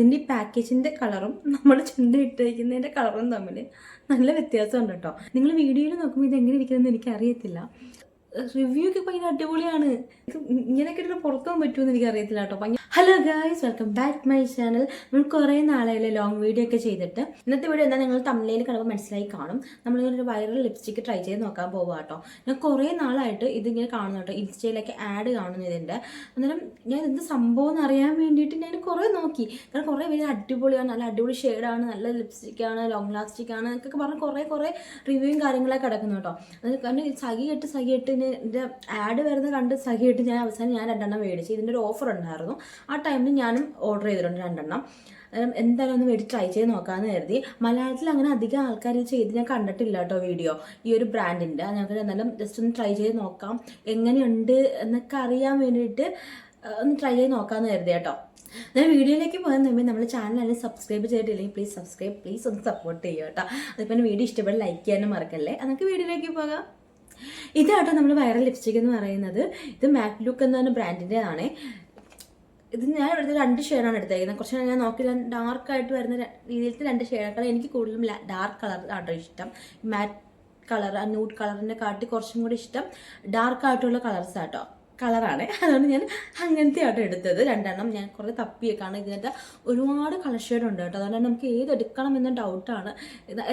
ഇതിൻ്റെ ഈ പാക്കേജിൻ്റെ കളറും നമ്മൾ ചുണ്ട ഇട്ടിരിക്കുന്നതിൻ്റെ കളറും തമ്മിൽ നല്ല വ്യത്യാസമുണ്ട് കേട്ടോ. നിങ്ങൾ വീഡിയോയിൽ നോക്കുമ്പോൾ ഇത് എങ്ങനെ ഇരിക്കുന്നതെന്ന് എനിക്കറിയത്തില്ല. റിവ്യൂ ഒക്കെ ഭയങ്കര അടിപൊളിയാണ്. ഇത് ഇങ്ങനെയൊക്കെ ഇട്ട് പുറത്തു പോകാൻ പറ്റുമെന്ന് എനിക്കറിയത്തില്ല കേട്ടോ. Hello guys, welcome back my channel. നമ്മൾ കുറേ നാളായാലും ലോങ് വീഡിയോ ഒക്കെ ചെയ്തിട്ട് ഇന്നത്തെ വീഡിയോ എന്താ നിങ്ങൾ തമിഴിൽ കാണുമ്പോൾ മനസ്സിലായി കാണും. നമ്മളിങ്ങനെ വൈറൽ ലിപ്സ്റ്റിക്ക് ട്രൈ ചെയ്ത് നോക്കാൻ പോവുക കേട്ടോ. ഞാൻ കുറേ നാളായിട്ട് ഇതിങ്ങനെ കാണുന്നു കേട്ടോ, ഇൻസ്റ്റയിലൊക്കെ ആഡ് കാണുന്നു ഇതിൻ്റെ. അന്നേരം ഞാൻ എന്ത് സംഭവം എന്ന് അറിയാൻ വേണ്ടിയിട്ട് ഞാൻ കുറേ നോക്കി. കാരണം കുറേ പേര് അടിപൊളിയാണ്, നല്ല അടിപൊളി ഷെയ്ഡാണ്, നല്ല ലിപ്സ്റ്റിക്കാണ്, ലോങ് ലാസ്റ്റിക് ആണ് എന്നൊക്കെ പറഞ്ഞ് കുറേ റിവ്യൂവും കാര്യങ്ങളൊക്കെ കിടക്കുന്നു കേട്ടോ. അത് കാരണം സഖിയിട്ട് ഇതിൻ്റെ ആഡ് വരുന്ന കണ്ട് സഖിയിട്ട് ഞാൻ അവസാനം 2 മേടിച്ചു. ഇതിൻ്റെ ഒരു ഓഫർ ഉണ്ടായിരുന്നു. ആ ടൈമിൽ ഞാനും ഓർഡർ ചെയ്തിട്ടുണ്ട് 2. എന്തായാലും ഒന്ന് മേടിച്ച് ട്രൈ ചെയ്ത് നോക്കാമെന്ന് കരുതി. മലയാളത്തിൽ അങ്ങനെ അധികം ആൾക്കാർ ഇത് ചെയ്ത് ഞാൻ കണ്ടിട്ടില്ല കേട്ടോ വീഡിയോ, ഈ ഒരു ബ്രാൻഡിൻ്റെ. ഞങ്ങൾക്ക് എന്തായാലും ജസ്റ്റ് ഒന്ന് ട്രൈ ചെയ്ത് നോക്കാം, എങ്ങനെയുണ്ട് എന്നൊക്കെ അറിയാൻ വേണ്ടിയിട്ട് ഒന്ന് ട്രൈ ചെയ്ത് നോക്കാമെന്ന് കരുതി കേട്ടോ. ഞാൻ വീഡിയോയിലേക്ക് പോകാൻ മുമ്പ് നമ്മൾ ചാനൽ സബ്സ്ക്രൈബ് ചെയ്തിട്ടില്ലെങ്കിൽ പ്ലീസ് സബ്സ്ക്രൈബ്, പ്ലീസ് ഒന്ന് സപ്പോർട്ട് ചെയ്യുക കേട്ടോ. അതിപ്പോൾ വീഡിയോ ഇഷ്ടപ്പെട്ട് ലൈക്ക് ചെയ്യാനും മറക്കല്ലേ. നമുക്ക് വീഡിയോയിലേക്ക് പോകാം. ഇതാട്ടോ നമ്മൾ വൈറൽ ലിപ്സ്റ്റിക് എന്ന് പറയുന്നത്. ഇത് മാറ്റ് ലുക്ക് എന്ന ബ്രാൻഡിൻ്റെ ആണ്. ഇത് ഞാൻ എടുത്ത് 2 ഷെയ്ഡാണ് എടുത്തേക്കുന്നത്. കുറച്ച് ഞാൻ നോക്കി ഡാർക്കായിട്ട് വരുന്ന രീതിയിലത്തെ 2 ഷെയ്ഡാണ്. എനിക്ക് കൂടുതലും ഡാർക്ക് കളർ ആട്ടോ ഇഷ്ടം. മാറ്റ് കളർ, ന്യൂഡ് കളറിനെ കാട്ടി കുറച്ചും കൂടി ഇഷ്ടം ഡാർക്കായിട്ടുള്ള കളറാണ്. അതുകൊണ്ട് ഞാൻ അങ്ങനത്തെ ആട്ടോ എടുത്തത് 2 ഞാൻ കുറേ തപ്പിയേക്കാണ്. ഇതിനകത്ത് ഒരുപാട് കളർ ഷെയ്ഡ് ഉണ്ട് കേട്ടോ. അതുകൊണ്ട് നമുക്ക് ഏതെടുക്കണം എന്ന ഡൗട്ടാണ്.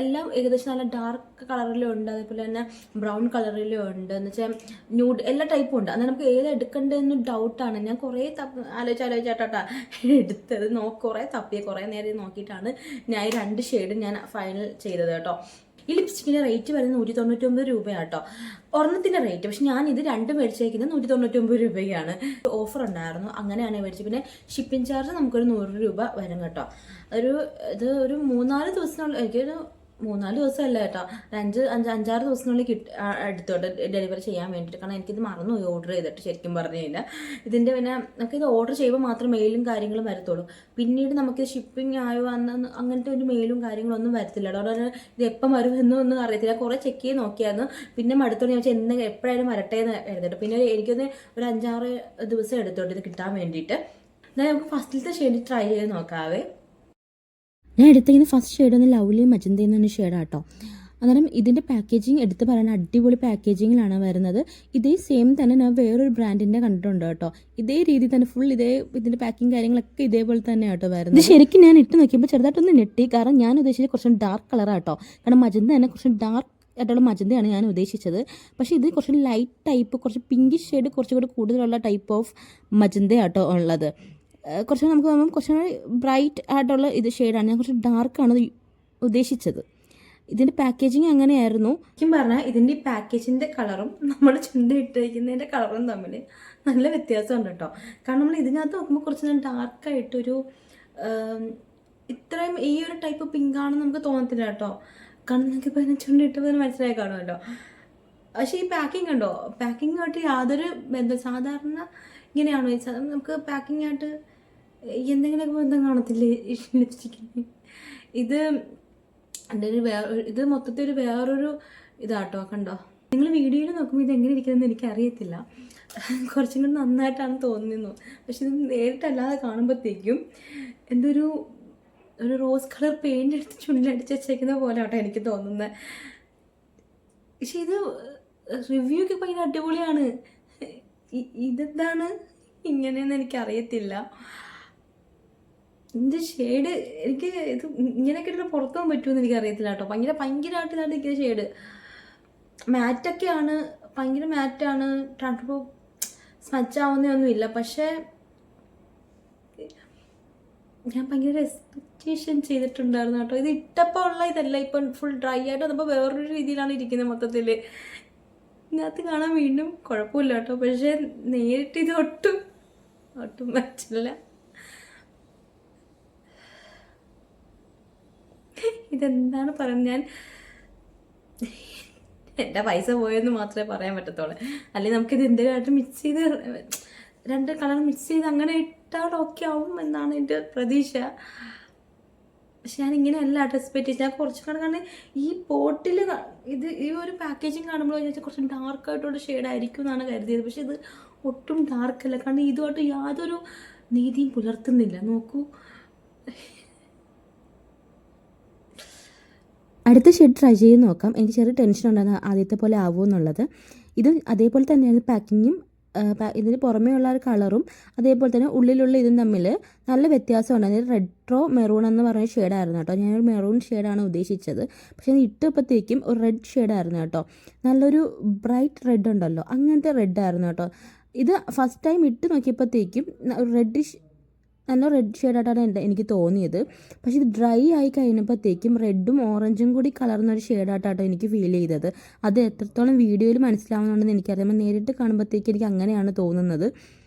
എല്ലാം ഏകദേശം നല്ല ഡാർക്ക് കളറിലും ഉണ്ട്, അതേപോലെ തന്നെ ബ്രൗൺ കളറിലും ഉണ്ട്, എന്ന് വെച്ചാൽ ന്യൂഡ് എല്ലാ ടൈപ്പും ഉണ്ട്. എന്നാൽ നമുക്ക് ഏതെടുക്കേണ്ടതെന്ന് ഡൗട്ടാണ്. ഞാൻ കുറേ ആലോചിച്ചാട്ടാ എടുത്തത്. കുറേ നേരം നോക്കിയിട്ടാണ് ഞാൻ ഈ 2 ഷെയ്ഡ് ഞാൻ ഫൈനൽ ചെയ്തത് കേട്ടോ. ഈ ലിപ്സ്റ്റിക്കിൻ്റെ റേറ്റ് വരുന്നത് 199 രൂപയാട്ടോ ഒരെണ്ണത്തിൻ്റെ റേറ്റ്. പക്ഷെ ഞാൻ ഇത് 2 മേടിച്ചേക്കുന്നത് 199 രൂപയ്ക്കാണ്. ഓഫർ ഉണ്ടായിരുന്നു, അങ്ങനെയാണ് മേടിച്ചത്. പിന്നെ ഷിപ്പിംഗ് ചാർജ് നമുക്കൊരു 100 രൂപ വരും കേട്ടോ. ഇത് ഒരു 3-4 ദിവസത്തിനുള്ളിൽ, എനിക്കൊരു 3-4 ദിവസമല്ല കേട്ടോ, 5-6 ദിവസത്തിനുള്ളിൽ എടുത്തോട്ട് ഡെലിവറി ചെയ്യാൻ വേണ്ടിയിട്ട്. കാരണം എനിക്കിത് മറന്നുപോയി ഓർഡർ ചെയ്തിട്ട്. ശരിക്കും പറഞ്ഞു കഴിഞ്ഞാൽ ഇതിൻ്റെ പിന്നെ നമുക്കിത് ഓർഡർ ചെയ്യുമ്പോൾ മാത്രം മെയിലും കാര്യങ്ങളും വരത്തുള്ളൂ. പിന്നീട് നമുക്ക് ഷിപ്പിംഗ് ആയോ അങ്ങനത്തെ ഒരു മെയിലും കാര്യങ്ങളൊന്നും വരത്തില്ല. അതുകൊണ്ട് ഇത് എപ്പം വരുമെന്നൊന്നും അറിയത്തില്ല. കുറേ ചെക്ക് ചെയ്ത് നോക്കിയായിരുന്നു. പിന്നെ മടുത്തോണ്ട് ഞാൻ വെച്ചാൽ എപ്പോഴായാലും വരട്ടെ എന്ന് എഴുതിട്ട്. പിന്നെ എനിക്കൊന്ന് ഒരു 5-6 ദിവസം എടുത്തോട്ട് ഇത് കിട്ടാൻ വേണ്ടിയിട്ട്. എന്നാൽ നമുക്ക് ഫസ്റ്റിലത്തെ ഷെയ്ഡ് ട്രൈ ചെയ്ത് നോക്കാവേ. ഞാൻ എടുത്തിരിക്കുന്ന ഫസ്റ്റ് ഷെയ്ഡ് ഒന്ന് ലവ്ലി മജന്ത എന്നൊരു ഷെയ്ഡാട്ടോ. അന്നേരം ഇതിൻ്റെ പാക്കേജിങ് എടുത്ത് പറയാൻ അടിപൊളി പാക്കേജിങ്ങിലാണ് വരുന്നത്. ഇതേ സെയിം തന്നെ ഞാൻ വേറൊരു ബ്രാൻഡിൻ്റെ കണ്ടിട്ടുണ്ട് കേട്ടോ. ഇതേ രീതിയിൽ തന്നെ ഫുൾ ഇതിൻ്റെ പാക്കിങ് കാര്യങ്ങളൊക്കെ ഇതേപോലെ തന്നെ ആട്ടോ വരുന്നത്. ശരിക്കും ഞാൻ ഇട്ട് നോക്കിയപ്പോൾ ചെറുതായിട്ടൊന്ന് ഞെട്ടി. കാരണം ഞാൻ ഉദ്ദേശിച്ചത് കുറച്ചും ഡാർക്ക് കളറാട്ടോ. കാരണം മജന്ത തന്നെ കുറച്ച് ഡാർക്ക് ആയിട്ടുള്ള മജന്തയാണ് ഞാൻ ഉദ്ദേശിച്ചത്. പക്ഷേ ഇത് കുറച്ച് ലൈറ്റ് ടൈപ്പ്, കുറച്ച് പിങ്കിഷ് ഷെയ്ഡ് കുറച്ചുകൂടി കൂടുതലുള്ള ടൈപ്പ് ഓഫ് മജന്തയാട്ടോ ഉള്ളത്. കുറച്ച് നമുക്ക് കുറച്ചുകൂടി ബ്രൈറ്റ് ആയിട്ടുള്ള ഇത് ഷെയ്ഡാണ്. ഞാൻ കുറച്ച് ഡാർക്കാണ് ഉദ്ദേശിച്ചത്. ഇതിൻ്റെ പാക്കേജിങ് അങ്ങനെയായിരുന്നു. ശരിക്കും പറഞ്ഞാൽ ഇതിൻ്റെ ഈ പാക്കേജിൻ്റെ കളറും നമ്മൾ ചുണ്ട ഇട്ടിരിക്കുന്നതിൻ്റെ കളറും തമ്മിൽ നല്ല വ്യത്യാസമുണ്ട് കേട്ടോ. കാരണം നമ്മൾ ഇതിനകത്ത് നോക്കുമ്പോൾ കുറച്ച് ഡാർക്കായിട്ടൊരു ഇത്രയും ഈ ഒരു ടൈപ്പ് പിങ്കാണെന്ന് നമുക്ക് തോന്നത്തില്ല കേട്ടോ. കാരണം നമുക്കിപ്പോൾ ഇതിനെ ചുണ്ട ഇട്ടപ്പോൾ മനസ്സിലായി കാണുമല്ലോ. പക്ഷേ ഈ പാക്കിംഗ് ഉണ്ടോ, പാക്കിങ്ങായിട്ട് യാതൊരു ബന്ധം, സാധാരണ ഇങ്ങനെയാണോ നമുക്ക് പാക്കിംഗ് ആയിട്ട് എന്തെങ്കിലുമൊക്കെ ബന്ധം കാണത്തില്ലേ ലിപ്സ്റ്റിക്കിന്? ഇത് മൊത്തത്തിൽ ഒരു വേറൊരു ഇതാട്ടോ. കണ്ടോ, നിങ്ങൾ വീഡിയോയിൽ നോക്കുമ്പോൾ ഇത് എങ്ങനെ ഇരിക്കുന്നതെന്ന് എനിക്കറിയത്തില്ല. കുറച്ചും കൂടി നന്നായിട്ടാണ് തോന്നുന്നു. പക്ഷെ ഇത് നേരിട്ടല്ലാതെ കാണുമ്പോഴത്തേക്കും എന്തൊരു റോസ് കളർ പെയിൻ്റ് എടുത്ത് ചുണ്ടിലടിച്ച് വെച്ചേക്കുന്ന പോലെ ആട്ടോ എനിക്ക് തോന്നുന്നത്. പക്ഷെ ഇത് റിവ്യൂ ഒക്കെ ഭയങ്കര അടിപൊളിയാണ്. ഇതെന്താണ് ഇങ്ങനെയെന്ന് എനിക്കറിയത്തില്ല. ഇതിൻ്റെ ഷെയ്ഡ് എനിക്ക് ഇത് ഇങ്ങനെയൊക്കെ ഇട്ട് പുറത്തു പോകാൻ പറ്റുമെന്ന് എനിക്കറിയത്തില്ല കേട്ടോ. ഭയങ്കരമായിട്ട് ഇതാണ് ഇരിക്കുന്ന ഷെയ്ഡ്. മാറ്റൊക്കെയാണ്, ഭയങ്കര മാറ്റാണ്. Transfer smudge ആവുന്നതൊന്നുമില്ല. പക്ഷേ ഞാൻ ഭയങ്കര എക്സ്പെക്റ്റേഷൻ ചെയ്തിട്ടുണ്ടായിരുന്നു കേട്ടോ. ഇത് ഇട്ടപ്പോൾ ഉള്ള ഇതല്ല, ഇപ്പം ഫുൾ ഡ്രൈ ആയിട്ട് വന്നപ്പോൾ വേറൊരു രീതിയിലാണ് ഇരിക്കുന്നത് മൊത്തത്തിൽ. ഇതിനകത്ത് കാണാൻ വീണ്ടും കുഴപ്പമില്ല കേട്ടോ. പക്ഷേ നേരിട്ട് ഇത് ഒട്ടും പറ്റില്ല. ഇതെന്താണ് പറയുന്നത്, ഞാൻ എൻ്റെ പൈസ പോയെന്ന് മാത്രമേ പറയാൻ പറ്റത്തുള്ളൂ. അല്ലെങ്കിൽ നമുക്കിത് എന്തെങ്കിലും മിക്സ് ചെയ്ത് 2 കളർ മിക്സ് ചെയ്ത് അങ്ങനെ ഇട്ടാൽ ഓക്കെ ആവും എന്നാണ് എൻ്റെ പ്രതീക്ഷ. പക്ഷെ ഞാൻ ഇങ്ങനെയല്ല എക്സ്പെക്ട് ചെയ്തത്. ഞാൻ കുറച്ച് കാരണം ഈ പോട്ടിൽ ഈ ഒരു പാക്കേജിങ് കാണുമ്പോൾ ഞാൻ കുറച്ച് ഡാർക്കായിട്ടുള്ള ഷെയ്ഡായിരിക്കും എന്നാണ് കരുതിയത്. പക്ഷെ ഇത് ഒട്ടും ഡാർക്കല്ല. കാരണം ഇതുമായിട്ട് യാതൊരു നീതിയും പുലർത്തുന്നില്ല. നോക്കൂ, അടുത്ത ഷെയ്ഡ് ട്രൈ ചെയ്ത് നോക്കാം. എനിക്ക് ചെറിയ ടെൻഷൻ ഉണ്ടായിരുന്നു ആദ്യത്തെ പോലെ ആവുമോ എന്നുള്ളത്. ഇത് അതേപോലെ തന്നെയാണ് പാക്കിങ്ങും, ഇതിന് പുറമേ ഉള്ള ഒരു കളറും അതേപോലെ തന്നെ ഉള്ളിലുള്ള ഇതും തമ്മിൽ നല്ല വ്യത്യാസമുണ്ട്. അതായത് റെട്രോ മെറൂൺ എന്ന് പറയുന്ന ഷെയ്ഡായിരുന്നു കേട്ടോ. ഞാനൊരു മെറൂൺ ഷെയ്ഡാണ് ഉദ്ദേശിച്ചത്, പക്ഷേ അത് ഇട്ടപ്പോഴത്തേക്കും ഒരു റെഡ് ഷെയ്ഡായിരുന്നു കേട്ടോ. നല്ലൊരു ബ്രൈറ്റ് റെഡ് ഉണ്ടല്ലോ, അങ്ങനത്തെ റെഡായിരുന്നു കേട്ടോ. ഇത് ഫസ്റ്റ് ടൈം ഇട്ട് നോക്കിയപ്പോഴത്തേക്കും റെഡിഷ് നല്ല റെഡ് ഷെയ്ഡായിട്ടാണ് എനിക്ക് തോന്നിയത്. പക്ഷേ ഇത് ഡ്രൈ ആയി കഴിഞ്ഞപ്പോഴത്തേക്കും റെഡും ഓറഞ്ചും കൂടി കലർന്ന ഒരു ഷെയ്ഡായിട്ടാണ് എനിക്ക് ഫീൽ ചെയ്തത്. അത് എത്രത്തോളം വീഡിയോയിൽ മനസ്സിലാവുന്നുണ്ടെന്ന് എനിക്കറിയാം, നേരിട്ട് കാണുമ്പോഴത്തേക്ക് എനിക്ക് അങ്ങനെയാണ് തോന്നുന്നത്.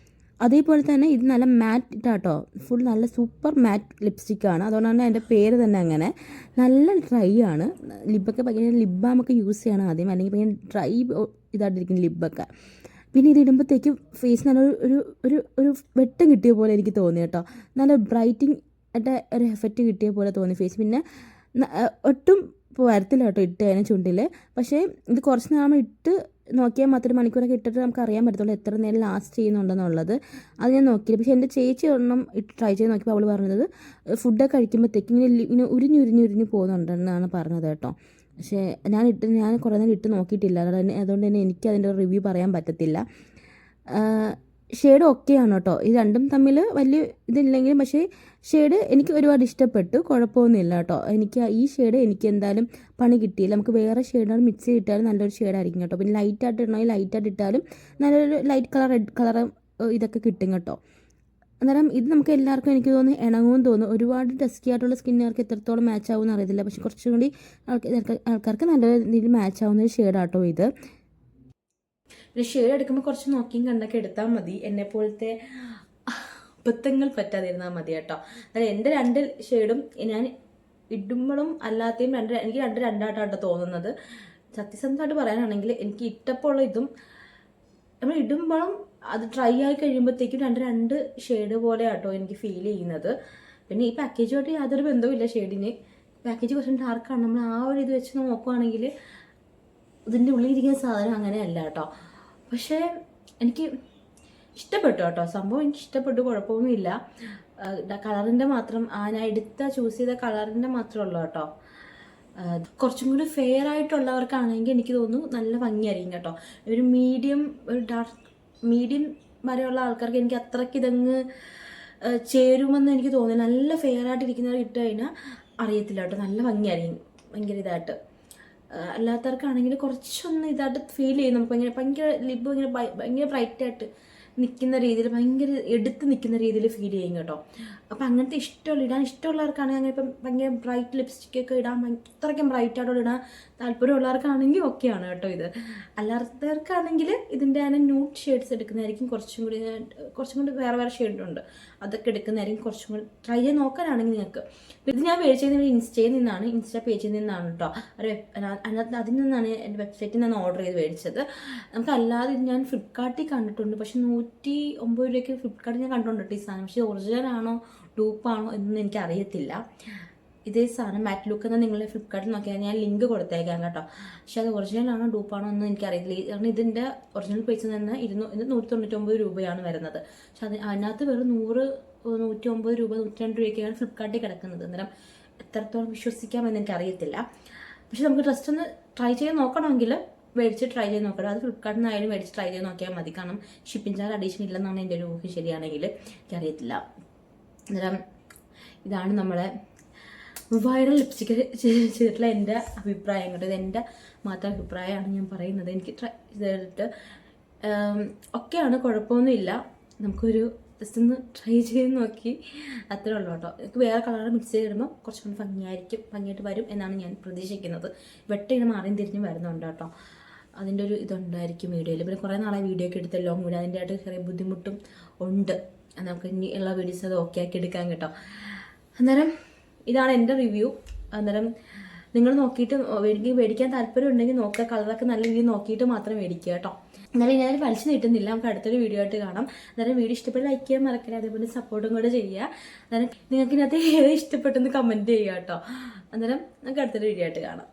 അതേപോലെ തന്നെ ഇത് നല്ല മാറ്റ് ഇട്ടാട്ടോ, ഫുൾ നല്ല സൂപ്പർ മാറ്റ് ലിപ്സ്റ്റിക്കാണ്. അതുകൊണ്ടാണ് അതിൻ്റെ പേര് തന്നെ അങ്ങനെ. നല്ല ഡ്രൈ ആണ്. ലിപ്പൊക്കെ ഭയങ്കര ലിപ് ബാമൊക്കെ യൂസ് ചെയ്യണം ആദ്യം, അല്ലെങ്കിൽ ഭയങ്കര ഡ്രൈ ഇതായിട്ടിരിക്കും ലിപ്പൊക്കെ. പിന്നെ ഇത് ഇടുമ്പോഴത്തേക്കും ഫേസ് നല്ല ഒരു ഒരു ഒരു വെട്ടം കിട്ടിയ പോലെ എനിക്ക് തോന്നി കേട്ടോ. നല്ല ബ്രൈറ്റിങ് ആയിട്ട് ഒരു എഫക്റ്റ് കിട്ടിയ പോലെ തോന്നി ഫേസ്. പിന്നെ ഒട്ടും വരത്തില്ല കേട്ടോ ഇട്ട് കഴിഞ്ഞാൽ ചുണ്ടിൽ. പക്ഷേ ഇത് കുറച്ച് നാൾ ഇട്ട് നോക്കിയാൽ മാത്രം മണിക്കൂറൊക്കെ ഇട്ടിട്ട് നമുക്ക് അറിയാൻ പറ്റത്തുള്ളൂ എത്ര നേരം ലാസ്റ്റ് ചെയ്യുന്നുണ്ടെന്നുള്ളത്. അത് ഞാൻ നോക്കിയില്ല. പക്ഷേ എൻ്റെ ചേച്ചി ഒരെണ്ണം ഇട്ട് ട്രൈ ചെയ്ത് നോക്കിയപ്പോൾ അവൾ പറഞ്ഞത് ഫുഡൊക്കെ കഴിക്കുമ്പോഴത്തേക്കും ഇങ്ങനെ ഉരിഞ്ഞുരിഞ്ഞുരിഞ്ഞ് പോകുന്നുണ്ടെന്നാണ് പറഞ്ഞത് കേട്ടോ. പക്ഷേ ഞാൻ കുറേ നേരം ഇട്ട് നോക്കിയിട്ടില്ല, അതുകൊണ്ട് തന്നെ എനിക്ക് അതിൻ്റെ റിവ്യൂ പറയാൻ പറ്റത്തില്ല. ഷെയ്ഡ് ഓക്കെയാണ് കേട്ടോ. ഇത് രണ്ടും തമ്മിൽ വലിയ ഇതില്ലെങ്കിലും പക്ഷേ ഷെയ്ഡ് എനിക്ക് ഒരുപാട് ഇഷ്ടപ്പെട്ടു, കുഴപ്പമൊന്നുമില്ല കേട്ടോ. ഈ ഷെയ്ഡ് എനിക്ക് എന്തായാലും പണി കിട്ടിയില്ല. നമുക്ക് വേറെ ഷെയ്ഡാണ് മിക്സ് ചെയ്തിട്ടാലും നല്ലൊരു ഷെയ്ഡായിരിക്കും കേട്ടോ. പിന്നെ ലൈറ്റായിട്ട് ഇടണമെങ്കിൽ ലൈറ്റായിട്ട് ഇട്ടാലും നല്ലൊരു ലൈറ്റ് കളർ റെഡ് കളർ ഇതൊക്കെ കിട്ടും കേട്ടോ. അന്നേരം ഇത് നമുക്ക് എല്ലാവർക്കും എനിക്ക് തോന്നുന്നു ഇണങ്ങുമെന്ന് തോന്നുന്നു. ഒരുപാട് ഡസ്കി ആയിട്ടുള്ള സ്കിന്നുകാർക്ക് എത്രത്തോളം മാച്ച് ആവുമെന്ന് അറിയത്തില്ല, പക്ഷെ കുറച്ചും കൂടി ആൾക്കാർക്ക് നല്ല രീതിയിൽ മാച്ച് ആവുന്ന ഒരു ഷെയ്ഡാട്ടോ ഇത്. ഒരു ഷെയ്ഡ് എടുക്കുമ്പോൾ കുറച്ച് നോക്കിയും കണ്ടൊക്കെ എടുത്താൽ മതി, എന്നെപ്പോലത്തെ അബദ്ധങ്ങൾ പറ്റാതിരുന്നാൽ മതി കേട്ടോ. അതായത് എൻ്റെ രണ്ട് ഷെയ്ഡും ഞാൻ ഇടുമ്പോഴും അല്ലാത്തയും എനിക്ക് രണ്ടായിട്ടാണ് തോന്നുന്നത്. സത്യസന്ധമായിട്ട് പറയാനാണെങ്കിൽ എനിക്ക് ഇട്ടപ്പോൾ ഉള്ള ഇതും നമ്മൾ ഇടുമ്പോഴും അത് ഡ്രൈ ആയി കഴിയുമ്പോഴത്തേക്കും രണ്ട് ഷെയ്ഡ് പോലെ ആട്ടോ എനിക്ക് ഫീൽ ചെയ്യുന്നത്. പിന്നെ ഈ പാക്കേജുമായിട്ട് യാതൊരു ബന്ധവുമില്ല ഷെയ്ഡിന്. പാക്കേജ് കുറച്ച് ഡാർക്കാണ്. നമ്മൾ ആ ഒരു ഇത് വെച്ച് നോക്കുവാണെങ്കിൽ ഇതിൻ്റെ ഉള്ളിലിരിക്കുന്ന സാധനം അങ്ങനെയല്ല കേട്ടോ. പക്ഷേ എനിക്ക് ഇഷ്ടപ്പെട്ടു കേട്ടോ, സംഭവം എനിക്ക് ഇഷ്ടപ്പെട്ടു, കുഴപ്പമൊന്നുമില്ല. കളറിൻ്റെ മാത്രം ഞാൻ ചൂസ് ചെയ്ത കളറിൻ്റെ മാത്രമേ ഉള്ളൂ കേട്ടോ. കുറച്ചും കൂടി ഫെയർ ആയിട്ടുള്ളവർക്കാണെങ്കിൽ എനിക്ക് തോന്നുന്നു നല്ല ഭംഗിയായിരിക്കും കേട്ടോ. ഒരു ഡാർക്ക് മീഡിയം വരെയുള്ള ആൾക്കാർക്ക് എനിക്ക് അത്രയ്ക്ക് ഇതങ്ങ് ചേരുമെന്ന് എനിക്ക് തോന്നുന്നു. നല്ല ഫെയർ ആയിട്ടിരിക്കുന്നവർ ഇട്ട് കഴിഞ്ഞാൽ അറിയത്തില്ല കേട്ടോ, നല്ല ഭംഗിയായിരിക്കും, ഭയങ്കര ഇതായിട്ട്. അല്ലാത്തവർക്കാണെങ്കിൽ കുറച്ചൊന്ന് ഇതായിട്ട് ഫീൽ ചെയ്യും. നമുക്ക് ഭയങ്കര ലിപ്പ് ഭയങ്കര ബ്രൈറ്റായിട്ട് നിൽക്കുന്ന രീതിയിൽ, ഭയങ്കര എടുത്ത് നിൽക്കുന്ന രീതിയിൽ ഫീൽ ചെയ്യും കേട്ടോ. അപ്പോൾ അങ്ങനത്തെ ഇടാൻ ഇഷ്ടമുള്ളവർക്കാണെങ്കിൽ അങ്ങനെ ഇപ്പം ഭയങ്കര ബ്രൈറ്റ് ലിപ്സ്റ്റിക്കൊക്കെ ഇടാൻ അത്രയ്ക്കും ബ്രൈറ്റായിട്ടുള്ള ഇടാൻ താല്പര്യമുള്ളവർക്കാണെങ്കിൽ ഓക്കെയാണ് കേട്ടോ ഇത്. അല്ലാത്തവർക്കാണെങ്കിൽ ഇതിൻ്റെ തന്നെ ന്യൂഡ് ഷെയ്ഡ്സ് എടുക്കുന്നതായിരിക്കും കുറച്ചും കൂടി വേറെ ഷെയ്ഡുണ്ട്, അതൊക്കെ എടുക്കുന്നതായിരിക്കും കുറച്ചും കൂടി ട്രൈ ചെയ്ത് നോക്കാനാണെങ്കിൽ നിങ്ങൾക്ക്. ഇത് ഞാൻ മേടിച്ചത് ഇൻസ്റ്റാ പേജിൽ നിന്നാണ് കേട്ടോ. അതിൽ നിന്നാണ് എൻ്റെ വെബ്സൈറ്റിൽ നിന്നാണ് ഓർഡർ ചെയ്ത് മേടിച്ചത്. നമുക്കല്ലാതെ ഇത് ഞാൻ ഫ്ലിപ്കാർട്ടിൽ കണ്ടിട്ടുണ്ട്, പക്ഷെ 109 രൂപയ്ക്ക് ഫ്ലിപ്കാർട്ടിൽ ഞാൻ കണ്ടിട്ടുണ്ട് കേട്ടോ ഈ സാധനം. പക്ഷേ ഒറിജിനൽ ആണോ ഡൂപ്പാണോ എന്നൊന്നും എനിക്കറിയത്തില്ല. ഇതേ സാധനം മാറ്റ് ലുക്ക് എന്ന് നിങ്ങൾ ഫ്ലിപ്കാർട്ടിൽ നോക്കിയാൽ ഞാൻ ലിങ്ക് കൊടുത്തേക്കാം കേട്ടോ. പക്ഷെ അത് ഒറിജിനൽ ആണോ ഡൂപ്പാണോ എന്ന് എനിക്കറിയത്തില്ല. കാരണം ഇതിൻ്റെ ഒറിജിനൽ പ്രൈസിൽ നിന്ന് 199 രൂപയാണ് വരുന്നത്. പക്ഷെ അതിനകത്ത് വെറും 109 രൂപ 102 രൂപയ്ക്കാണ് ഫ്ലിപ്കാർട്ടിൽ കിടക്കുന്നത്. അന്നേരം എത്രത്തോളം വിശ്വസിക്കാമെന്ന് എനിക്കറിയത്തില്ല. പക്ഷെ നമുക്ക് ജസ്റ്റ് ഒന്ന് ട്രൈ ചെയ്ത് നോക്കണമെങ്കിൽ മേടിച്ച് ട്രൈ ചെയ്ത് നോക്കണം. അത് ഫ്ലിപ്കാർട്ടിൽ നിന്നായാലും മേടിച്ച് ട്രൈ ചെയ്ത് നോക്കിയാൽ മതി. കാരണം ഷിപ്പിംഗ് ചാർജ് അഡീഷണൽ ഇല്ലെന്നാണ് എൻ്റെ ഒരു ഊഹം, ശരിയാണെങ്കിൽ എനിക്കറിയത്തില്ല. അന്നേരം ഇതാണ് നമ്മളെ വൈറൽ ലിപ്സ്റ്റിക്ക് ചെയ്തിട്ടുള്ള എൻ്റെ അഭിപ്രായം കേട്ടോ. ഇത് എൻ്റെ മാത്രം അഭിപ്രായമാണ് ഞാൻ പറയുന്നത്. എനിക്ക് ട്രൈ ചെയ്തിട്ട് ഒക്കെയാണ്, കുഴപ്പമൊന്നുമില്ല. നമുക്കൊരു ജസ്റ്റ് ഒന്ന് ട്രൈ ചെയ്ത് നോക്കി, അത്രേ ഉള്ളൂ കേട്ടോ. എനിക്ക് വേറെ കളർ മിക്സ് ചെയ്തിടുമ്പോൾ കുറച്ചും കൂടി ഭംഗിയായിട്ട് വരും എന്നാണ് ഞാൻ പ്രതീക്ഷിക്കുന്നത്. ഇങ്ങനെ മാറിയും തിരിഞ്ഞും വരുന്നുണ്ട് കേട്ടോ. അതിൻ്റെ ഒരു ഇതുണ്ടായിരിക്കും വീഡിയോയിൽ. പിന്നെ കുറേ നാളെ വീഡിയോ ഒക്കെ എടുത്ത ലോങ് വീഡിയോ, അതിൻ്റെ ആയിട്ട് ചെറിയ ബുദ്ധിമുട്ടും ഉണ്ട്. നമുക്ക് ഇനി ഉള്ള വീഡിയോസ് അത് ഓക്കെ ആക്കി എടുക്കാം കേട്ടോ. അന്നേരം ഇതാണ് എൻ്റെ റിവ്യൂ. അന്നേരം നിങ്ങൾ നോക്കിയിട്ട് മേടിക്കാൻ താല്പര്യം ഉണ്ടെങ്കിൽ നോക്കുക. കളറൊക്കെ നല്ല രീതിയിൽ നോക്കിയിട്ട് മാത്രം മേടിക്കുക കേട്ടോ. എന്നാലും ഞാൻ വലിച്ചു നീട്ടുന്നില്ല. നമുക്ക് അടുത്തൊരു വീഡിയോ ആയിട്ട് കാണാം. അന്നേരം വീഡിയോ ഇഷ്ടപ്പെട്ട് ലൈക്ക് ചെയ്യാൻ മറക്കരുത്, അതേപോലെ സപ്പോർട്ടും കൂടെ ചെയ്യുക. അന്നേരം നിങ്ങൾക്ക് ഇതിനകത്ത് ഏത് ഇഷ്ടപ്പെട്ടെന്ന് കമൻറ്റ് ചെയ്യുക കേട്ടോ. അന്നേരം നമുക്ക് അടുത്തൊരു വീഡിയോ ആയിട്ട് കാണാം.